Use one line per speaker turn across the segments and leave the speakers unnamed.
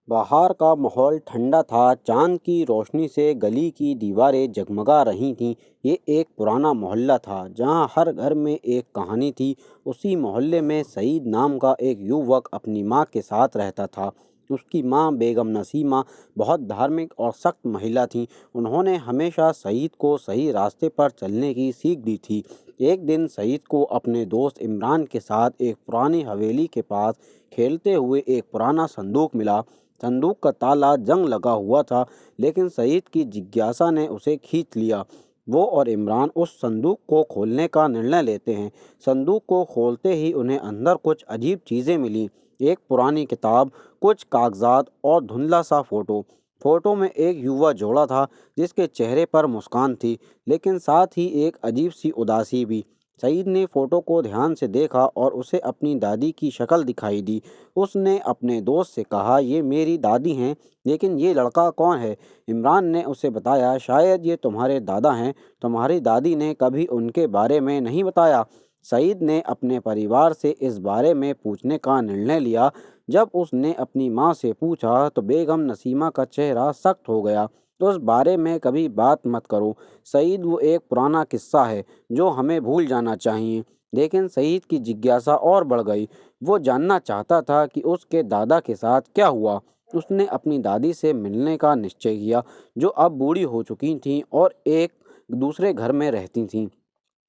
बाहर का माहौल ठंडा था, चाँद की रोशनी से गली की दीवारें जगमगा रही थीं। ये एक पुराना मोहल्ला था, जहाँ हर घर में एक कहानी थी। उसी मोहल्ले में सईद नाम का एक युवक अपनी माँ के साथ रहता था। उसकी माँ बेगम नसीमा बहुत धार्मिक और सख्त महिला थीं। उन्होंने हमेशा सईद को सही रास्ते पर चलने की सीख दी थी। एक दिन सईद को अपने दोस्त इमरान के साथ एक पुरानी हवेली के पास खेलते हुए एक पुराना संदूक मिला। संदूक का ताला जंग लगा हुआ था, लेकिन सईद की जिज्ञासा ने उसे खींच लिया। वो और इमरान उस संदूक को खोलने का निर्णय लेते हैं। संदूक को खोलते ही उन्हें अंदर कुछ अजीब चीज़ें मिली। एक पुरानी किताब, कुछ कागजात और धुंधला सा फोटो। फोटो में एक युवा जोड़ा था, जिसके चेहरे पर मुस्कान थी, लेकिन साथ ही एक अजीब सी उदासी भी। सईद ने फोटो को ध्यान से देखा और उसे अपनी दादी की शक्ल दिखाई दी। उसने अपने दोस्त से कहा, ये मेरी दादी हैं, लेकिन ये लड़का कौन है? इमरान ने उसे बताया, शायद ये तुम्हारे दादा हैं। तुम्हारी दादी ने कभी उनके बारे में नहीं बताया? सईद ने अपने परिवार से इस बारे में पूछने का निर्णय लिया। जब उसने अपनी माँ से पूछा तो बेगम नसीमा का चेहरा सख्त हो गया। तो उस बारे में कभी बात मत करो सईद, वो एक पुराना किस्सा है जो हमें भूल जाना चाहिए। लेकिन सईद की जिज्ञासा और बढ़ गई। वो जानना चाहता था कि उसके दादा के साथ क्या हुआ। उसने अपनी दादी से मिलने का निश्चय किया, जो अब बूढ़ी हो चुकी थीं और एक दूसरे घर में रहती थीं।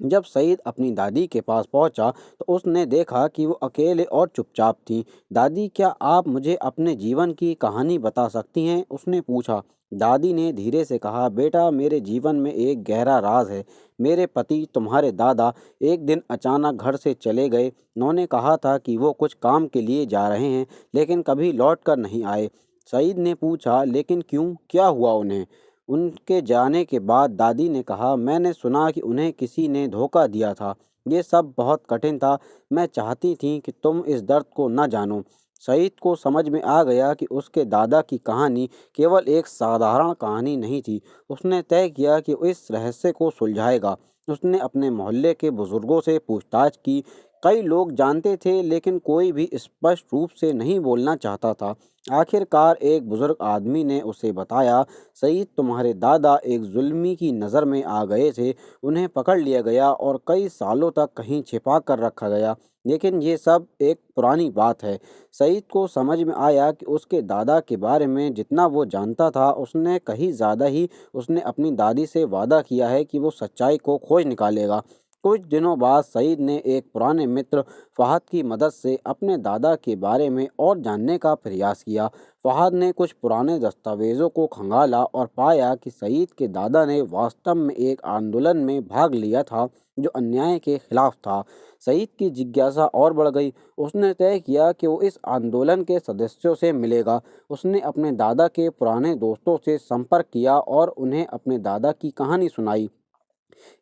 जब सईद अपनी दादी के पास पहुंचा तो उसने देखा कि वो अकेले और चुपचाप थीं। दादी, क्या आप मुझे अपने जीवन की कहानी बता सकती हैं? उसने पूछा। दादी ने धीरे से कहा, बेटा, मेरे जीवन में एक गहरा राज है। मेरे पति, तुम्हारे दादा, एक दिन अचानक घर से चले गए। उन्होंने कहा था कि वो कुछ काम के लिए जा रहे हैं, लेकिन कभी लौट कर नहीं आए। सईद ने पूछा, लेकिन क्यों, क्या हुआ उन्हें? उनके जाने के बाद दादी ने कहा, मैंने सुना कि उन्हें किसी ने धोखा दिया था। ये सब बहुत कठिन था। मैं चाहती थी कि तुम इस दर्द को न जानो। सईद को समझ में आ गया कि उसके दादा की कहानी केवल एक साधारण कहानी नहीं थी। उसने तय किया कि वो इस रहस्य को सुलझाएगा। उसने अपने मोहल्ले के बुजुर्गों से पूछताछ की। कई लोग जानते थे, लेकिन कोई भी स्पष्ट रूप से नहीं बोलना चाहता था। आखिरकार एक बुजुर्ग आदमी ने उसे बताया, सईद, तुम्हारे दादा एक जुल्मी की नज़र में आ गए थे। उन्हें पकड़ लिया गया और कई सालों तक कहीं छिपा कर रखा गया। लेकिन ये सब एक पुरानी बात है। सईद को समझ में आया कि उसके दादा के बारे में जितना वो जानता था, उसने कहीं ज़्यादा ही। उसने अपनी दादी से वादा किया है कि वो सच्चाई को खोज निकालेगा। कुछ दिनों बाद सईद ने एक पुराने मित्र फहद की मदद से अपने दादा के बारे में और जानने का प्रयास किया। फहद ने कुछ पुराने दस्तावेजों को खंगाला और पाया कि सईद के दादा ने वास्तव में एक आंदोलन में भाग लिया था, जो अन्याय के खिलाफ था। सईद की जिज्ञासा और बढ़ गई। उसने तय किया कि वो इस आंदोलन के सदस्यों से मिलेगा। उसने अपने दादा के पुराने दोस्तों से संपर्क किया और उन्हें अपने दादा की कहानी सुनाई।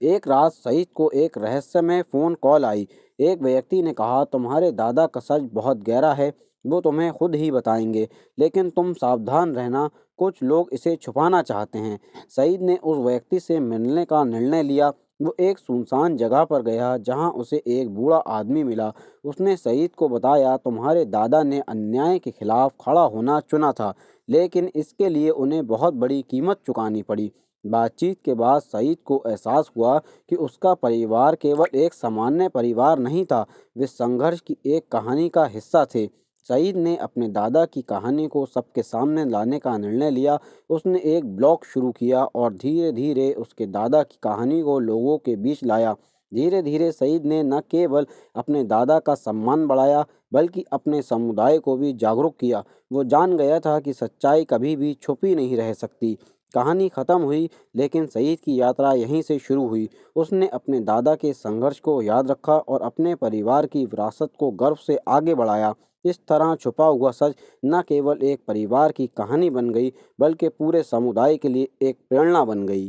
एक रात सईद को एक रहस्यमय फ़ोन कॉल आई। एक व्यक्ति ने कहा, तुम्हारे दादा का सच बहुत गहरा है, वो तुम्हें खुद ही बताएंगे, लेकिन तुम सावधान रहना, कुछ लोग इसे छुपाना चाहते हैं। सईद ने उस व्यक्ति से मिलने का निर्णय लिया। वो एक सुनसान जगह पर गया, जहां उसे एक बूढ़ा आदमी मिला। उसने सईद को बताया, तुम्हारे दादा ने अन्याय के खिलाफ खड़ा होना चुना था, लेकिन इसके लिए उन्हें बहुत बड़ी कीमत चुकानी पड़ी। बातचीत के बाद सईद को एहसास हुआ कि उसका परिवार केवल एक सामान्य परिवार नहीं था, वे संघर्ष की एक कहानी का हिस्सा थे। सईद ने अपने दादा की कहानी को सबके सामने लाने का निर्णय लिया। उसने एक ब्लॉग शुरू किया और धीरे धीरे उसके दादा की कहानी को लोगों के बीच लाया। धीरे धीरे सईद ने न केवल अपने दादा का सम्मान बढ़ाया, बल्कि अपने समुदाय को भी जागरूक किया। वो जान गया था कि सच्चाई कभी भी छुपी नहीं रह सकती। कहानी खत्म हुई, लेकिन सईद की यात्रा यहीं से शुरू हुई। उसने अपने दादा के संघर्ष को याद रखा और अपने परिवार की विरासत को गर्व से आगे बढ़ाया। इस तरह छुपा हुआ सच न केवल एक परिवार की कहानी बन गई, बल्कि पूरे समुदाय के लिए एक प्रेरणा बन गई।